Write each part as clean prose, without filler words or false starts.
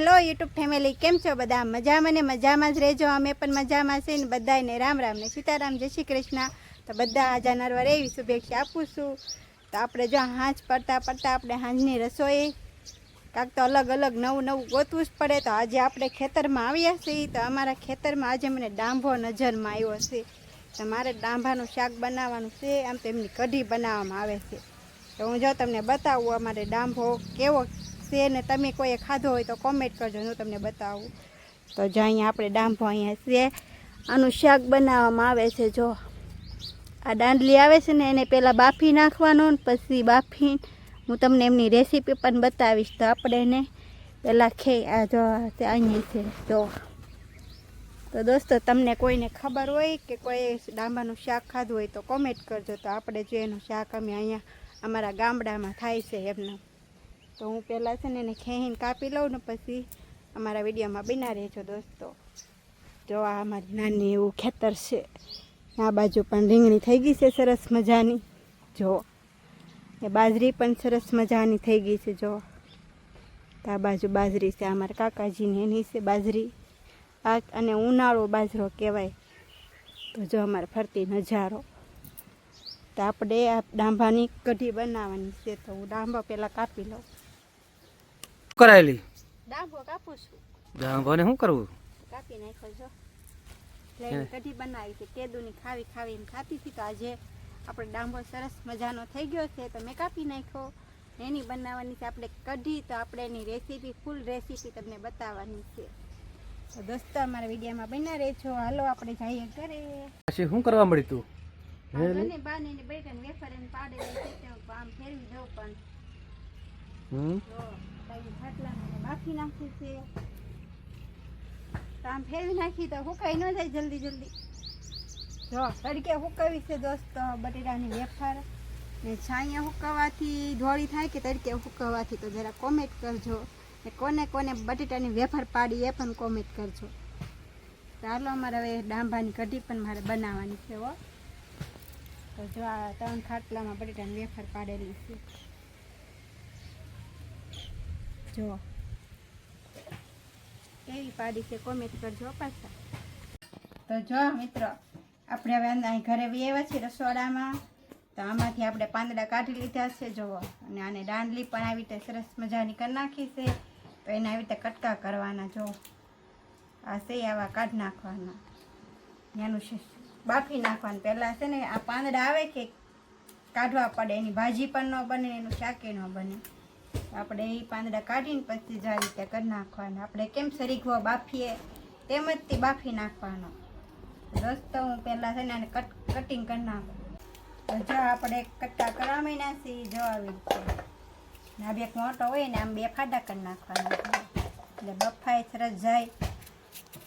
Hello YouTube family, કેમ છો બધા? મજામાં ને મજામાં જ રહેજો. અમે પણ મજામાં છે ને. બધાને રામ રામ ને સીતારામ, જય શ્રી કૃષ્ણ. તો બધા આજા નરવાર એવી શુભેચ્છા આપું છું. તો આપણે જો હાંજ પડતા આપણે હાંજની રસોઈ કાંક તો અલગ અલગ નવું નવું ગોતવું જ પડે. તો આજે આપણે ખેતરમાં આવ્યા છીએ. તો અમારા ખેતરમાં આજે મને ડાંભો નજરમાં આવ્યો છે. તો મારે ડાંભાનું શાક બનાવવાનું છે. આમ તો એમની કઢી બનાવવામાં આવે છે. તો હું જો તમને બતાવું અમારે ડાંભો કેવો છે ને તમે કોઈએ ખાધો હોય તો કોમેન્ટ કરજો, હું તમને બતાવું. તો જો અહીંયા આપણે ડાંભો અહીંયા છે, આનું શાક બનાવવામાં આવે છે. જો આ દાંડલી આવે છે ને એને પહેલાં બાફી નાખવાનો, ને પછી બાફી હું તમને એમની રેસીપી પણ બતાવીશ. તો આપણે એને પહેલાં આ જો અહીંયા છે જો. તો દોસ્તો તમને કોઈને ખબર હોય કે કોઈ ડાંભાનું શાક ખાધું હોય તો કોમેન્ટ કરજો. તો આપણે જો એનું શાક અમે અહીંયા અમારા ગામડામાં થાય છે એમનું. તો હું પહેલાં છે ને એને ખેહીને કાપી લઉં ને પછી અમારા વિડીયોમાં બના રહેજો દોસ્તો. જો આ અમારી નાની એવું ખેતર છે. આ બાજુ પણ રીંગણી થઈ ગઈ છે સરસ મજાની. જો એ બાજરી પણ સરસ મજાની થઈ ગઈ છે. જો આ બાજુ બાજરી છે અમારા કાકાજીની, એની છે બાજરી. આ અને ઉનાળો બાજરો કહેવાય. તો જો અમારે ફરતી નજારો. તો આપણે આ ડાંભાની કઢી બનાવવાની છે. તો હું ડાંભો પહેલાં કાપી લઉં. કરાયેલી ડાંભો કાપું છું. ડાંભાને શું કરવું? કાપી નાખો જો. એટલે કઢી બનાવી છે. તેદુની ખાવીને ખાતી હતી. તો આજે આપણે ડાંભો સરસ મજાનો થઈ ગયો છે. તો મેં કાપી નાખ્યો. એની બનાવવાની છે આપણે કઢી. તો આપણે એની રેસીપી, ફૂલ રેસીપી તમને બતાવવાની છે. તો દોસ્તો અમારા વિડીયોમાં બના રહેજો. હાલો આપણે જઈએ ઘરે. પછી શું કરવા મળી તું? અને બાને બેટન વેફર એને પાડેલી છે. આમ ફેરવી દઉં પણ ખાટલામાં બાફી નાખી છે. તો આમ ફેરવી નાખી તો હુકાઈ ન જાય જલ્દી. જો તડકે હુકાવી છે દોસ્તો બટેટાની વેફર. ને છાંયા હુકાવાથી ધોળી થાય કે તડકે હુકાવાથી? તો જરા કોમેન્ટ કરજો. ને કોને કોને બટેટાની વેફર પાડી એ પણ કોમેન્ટ કરજો. ચાલો અમારે હવે ડાંભાની કઢી પણ મારે બનાવવાની છે હો. તો જો આ 3 ખાટલામાં બટેટાની વેફર પાડેલી છે. જો કેવી પાડી છે કોમેન્ટ કરજો પાછા. તો જો મિત્રો આપણે હવે અહીં ઘરે આવ્યા છીએ રસોડામાં. તો આમાંથી આપણે પાંદડા કાઢી લીધા છે જો. અને આને દાંડલી પણ આવી રીતે સરસ મજાની કરી નાખી છે. તો એને આવી રીતે કટકા કરવાના. જો આ છે આવા કાઢી નાખવાના. એનું બાફી નાખવાનું. પહેલાં છે ને આ પાંદડા આવે કે કાઢવા પડે. એની ભાજી પણ ન બને, એનું શાકે ન બને. આપણે એ પાંદડા કાઢીને પછી જ આવી રીતે કરી નાખવાના. આપણે કેમ સરીગવો બાફીએ તેમ જ તે બાફી નાખવાનો. દોસ્તો હું પહેલાં છે ને આને કટિંગ કરી નાખું. તો જો આપણે કટકા કરવા માંડ્યા છીએ. જો આવી રીતે આ બે મોટો હોય ને આમ 2 ફાડા કરી નાખવાના. એટલે બફાય સરસ જાય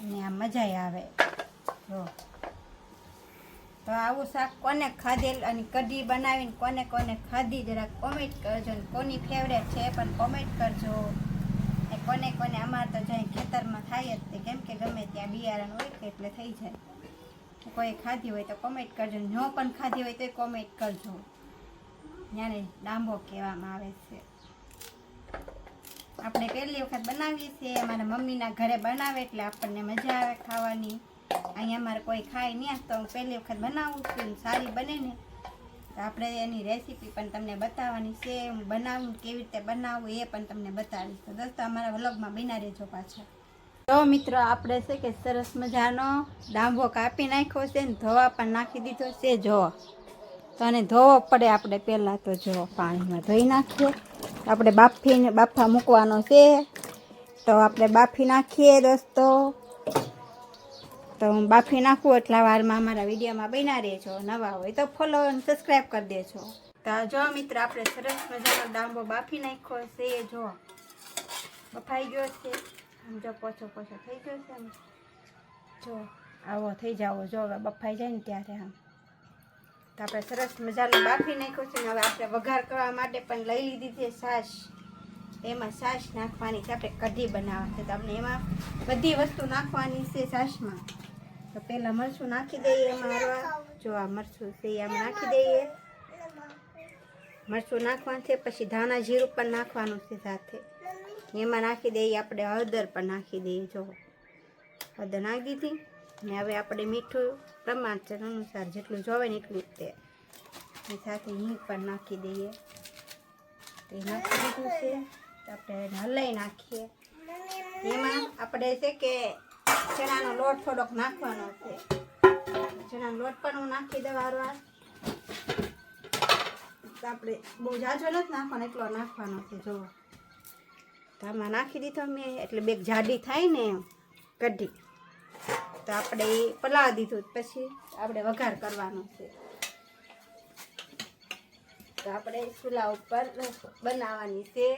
અને આમ મજા આવે. જો તો આવું શાક કોને ખાધેલ અને કઢી બનાવીને કોને કોને ખાધી જરા કોમેન્ટ કરજો. ને કોની ફેવરેટ છે પણ કોમેન્ટ કરજો. ને કોને કોને અમારે તો જાય ખેતરમાં થાય જ તે, કેમ કે ગમે ત્યાં બિયારણ હોય કે એટલે થઈ જાય. કોઈ ખાધી હોય તો કોમેન્ટ કરજો. ન પણ ખાધી હોય તો કોમેન્ટ કરજો. ત્યાંને ડાંભો કહેવામાં આવે છે. આપણે પહેલી વખત બનાવીએ છીએ. અમારા મમ્મીના ઘરે બનાવે એટલે આપણને મજા આવે ખાવાની. અહીંયા અમારે કોઈ ખાય નહીં તો હું પહેલી વખત બનાવું છું. સારી બને ને તો આપણે એની રેસીપી પણ તમને બતાવવાની છે. હું બનાવું કેવી રીતે બનાવું એ પણ તમને બતાવીશ. તો દોસ્તો અમારા વ્લોગમાં બના રહેજો પાછા. તો મિત્રો આપણે છે કે સરસ મજાનો ડાંભો કાપી નાખ્યો છે ને ધોવા પણ નાખી દીધો છે. જો તો આને ધોવો પડે આપણે પહેલાં. તો જો પાણીમાં ધોઈ નાખીએ. આપણે બાફા મૂકવાનો છે. તો આપણે બાફી નાખીએ દોસ્તો. તો હું બાફી નાખું એટલા વારમાં અમારા વિડીયોમાં બના રહેજો. નવા હોય તો ફોલો અને સબસ્ક્રાઈબ કરી દેજો. તો જો મિત્રો આપણે સરસ મજાનો ડાંબો બાફી નાખ્યો છે. જો બફાઈ ગયો છે. આમ જો પોછો થઈ ગયો છે. આમ જો આવો થઈ જાવો. જો હવે બફાઈ જાય ને ત્યારે આમ. તો આપણે સરસ મજાનો બાફી નાખ્યો છે. હવે આપણે વઘાર કરવા માટે પણ લઈ લીધી છે છાશ. એમાં છાશ નાખવાની છે. આપણે કઢી બનાવવા છે. તો આપણે એમાં બધી વસ્તુ નાખવાની છે છાશમાં. તો પહેલાં મરચું નાખી દઈએ એમાં. જો આ મરચું છે એ આમ નાખી દઈએ. મરચું નાખવાનું છે. પછી ધાણા જીરું પણ નાખવાનું છે સાથે. એમાં નાખી દઈએ આપણે હળદર પણ નાખી દઈએ. જો હળદર નાખી દીધી ને હવે આપણે મીઠું પ્રમાણસર અનુસાર જેટલું જોવે ને એટલું જ તે સાથે હિંગ પણ નાખી દઈએ. તો એ નાખી દીધું છે તો આપણે હલાવી નાખીએ. એમાં આપણે છે કે ચણાનો લોટ થોડોક નાખવાનો છે. ચણાનો લોટ પણ હું નાખી દેવાનો. તો આપણે બહુ ઝાઝો નથી નાખવાનો, એટલો નાખવાનો છે. જો તો આમાં નાખી દીધો મેં એટલે બે જાડી થાય ને એમ કઢી. તો આપણે એ પલાળી દીધું પછી આપણે વઘાર કરવાનો છે. તો આપણે ચૂલા ઉપર બનાવવાની છે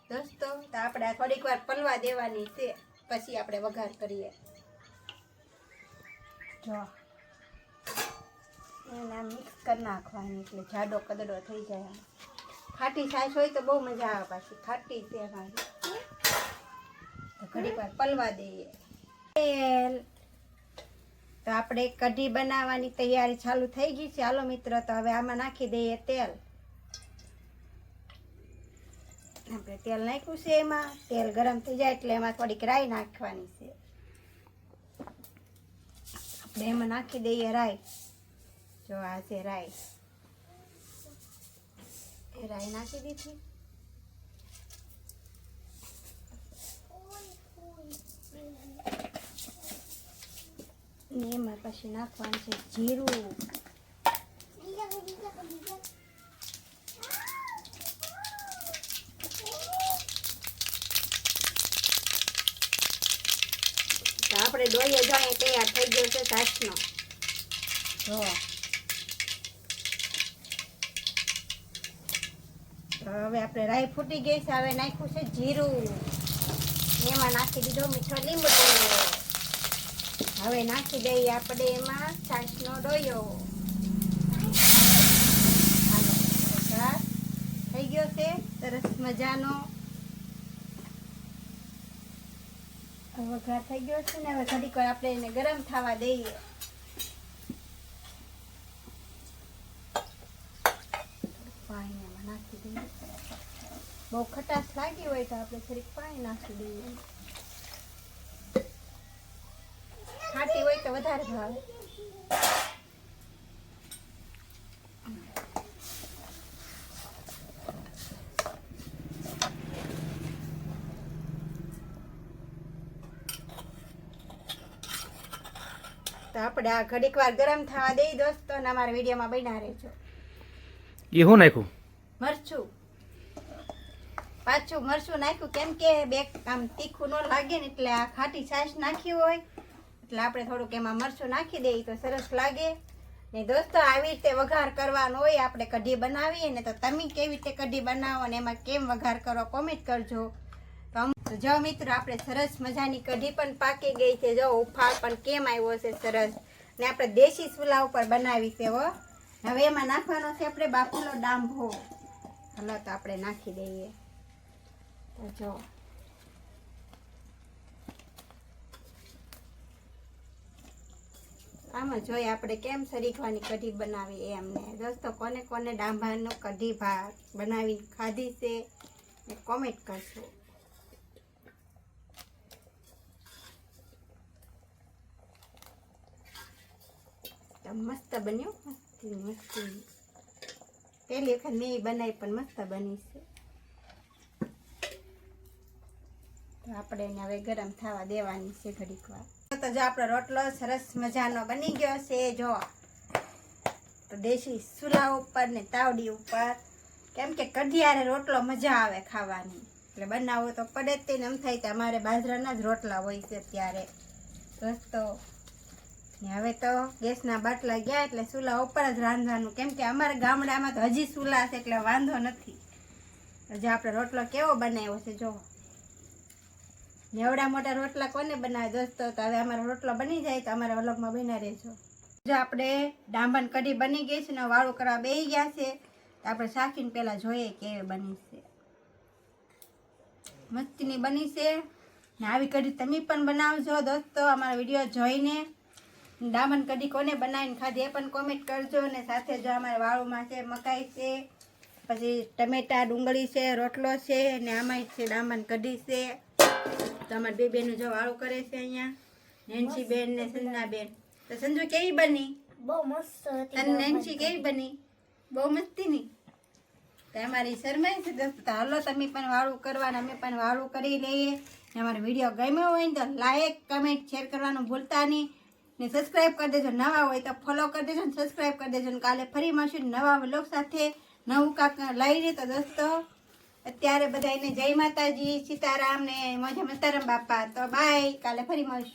દોસ્તો. તો આપણે થોડીક વાર પલવા દેવાની છે પછી આપણે વઘાર કરીએ. જો એને મિક્સ કરી નાખવાની એટલે જાડો કદડો થઈ જાય. ખાટી છાશ હોય તો બહુ મજા આવે. પાછી ખાટી છે અમારી. તો ઘડીક વાર પલવા દઈએ. તેલ તો આપણે કઢી બનાવવાની તૈયારી ચાલુ થઈ ગઈ છે. હાલો મિત્રો, તો હવે આમાં નાખી દઈએ તેલ. આપણે તેલ નાખ્યું છે. એમાં તેલ ગરમ થઈ જાય એટલે એમાં થોડીક રાઈ નાખવાની છે. આપણે એમાં નાખી દઈએ રાઈ. જો આ છે રાઈ. એ રાઈ નાખી દીધી. એમાં પછી નાખવાનું છે જીરું. આપણે ડોઈએ જોઈએ તૈયાર થઈ ગયો છે છાશનો. જો હવે આપણે રાઈ ફૂટી ગઈ છે. હવે નાખ્યું છે જીરું. એમાં નાખી દીધો મીઠો લીમડો. હવે નાખી દઈએ આપણે એમાં છાશનો ડોયો. હાલો, વઘાર થઈ ગયો છે સરસ મજાનો. વઘાર થઈ ગયો છે ને હવે ઘડીક વાર આપણે એને ગરમ થવા દઈએ. પાણી એમાં નાખી દઈએ. બહુ ખટાશ લાગી હોય તો આપણે થોડીક પાણી નાખી દઈએ. ખાટી હોય તો વધારે ભાવે. તો આપણે આ ઘડીક વાર ગરમ થવા દઈએ દોસ્તો, અને અમારા વિડીયોમાં બન્યા રહેજો. એ શું નાખ્યું? મરચું. પાછું મરચું નાખ્યું કેમ કે બે આમ તીખું ન લાગે ને એટલે આ ખાટી છાશ નાખી હોય એટલે આપણે થોડુંક એમાં મરચું નાખી દઈએ તો સરસ લાગે. ને દોસ્તો આવી રીતે વઘાર કરવાનો હોય આપણે કઢી બનાવીએ ને. તો તમે કેવી રીતે કઢી બનાવો ને એમાં કેમ વઘાર કરો કોમેન્ટ કરજો. તો જો મિત્રો આપણે સરસ મજાની કઢી પણ પાકી ગઈ છે. જો ઉફાળ પણ કેમ આવ્યો છે સરસ. ને આપણે દેશી ચૂલા ઉપર બનાવી છે. હવે એમાં નાખવાનો છે આપણે બાફેલો ડાંભો. હલો તો આપણે નાખી દઈએ. તો જો આમાં જોઈએ આપણે કેમ શરીખવાની કઢી બનાવી એમને. દોસ્તો કોને કોને ડાંભાનો કઢી ભાત બનાવી ખાધી છે એ કોમેન્ટ કરશો. મસ્ત બન્યું. મસ્તી મસ્તી. પહેલી વખત મેં બનાવી પણ મસ્ત બની છે. તો આપણે એને હવે ગરમ થવા દેવાની છે ઘડીક વાર. તો જો આપણો રોટલો સરસ મજાનો બની ગયો છે. જો તો દેશી ચૂલા ઉપર ને તાવડી ઉપર કેમ કે કઢિયારે રોટલો મજા આવે ખાવાની એટલે બનાવવો તો પડે જ. તેને એમ થાય કે અમારે બાજરાના જ રોટલા હોય છે ત્યારે દોસ્તો. ને હવે તો ગેસના બાટલા ગયા એટલે ચૂલા ઉપર જ રાંધવાનું કેમ કે અમારા ગામડામાં તો હજી ચૂલા છે એટલે વાંધો નથી. જો આપણે રોટલો કેવો બનાવ્યો છે જો. એવડા મોટા રોટલા કોને બનાવે દોસ્તો. તો હવે અમારો રોટલો બની જાય તો અમારા વ્લોગમાં બન્યા રહેજો. જો આપણે ડાંભાની કઢી બની ગઈ છે ને વાળું કરવા બેસી ગયા છે. તો આપણે શાકીને પહેલાં જોઈએ કેવી બની છે. મસ્તીની બની છે. ને આવી કઢી તમે પણ બનાવજો દોસ્તો અમારા વિડીયો જોઈને. ડાંભાની કઢી કોને બનાવીને ખાધી એ પણ કોમેન્ટ કરજો. ને સાથે જો અમારા વાળુમાં છે મકાઈ છે પછી ટમેટા ડુંગળી છે, રોટલો છે ને આમાં છે દામન કઢી છે. તો અમારે બે બેનું જો વાળું કરે છે અહીંયા, નેન્સી બેન ને સંજના બેન. તો સંજુ કેવી બની? બહુ મસ્ત હતી. અને નેન્સી કેવી બની? બહુ મસ્તી ની. તો અમારી શરમાઈ છે દોસ્તો. તો હાલો તમે પણ વાળું કરવાના, અમે પણ વાળું કરી લઈએ. ને અમારો વિડીયો ગમ્યો હોય ને તો લાઈક કમેન્ટ શેર કરવાનું ભૂલતા નહીં. ને સબસ્ક્રાઈબ કરી દેજો, નવા હોય તો ફોલો કરી દેજો ને સબસ્ક્રાઈબ કરી દેજો. ને કાલે ફરી મળશું નવા વ્લોગ સાથે, નવું કાંક લઈને. તો દોસ્તો અત્યારે બધાને જય માતાજી, સીતારામ ને મોજા મસ્તારામ બાપા. તો બાય, કાલે ફરી મળશું.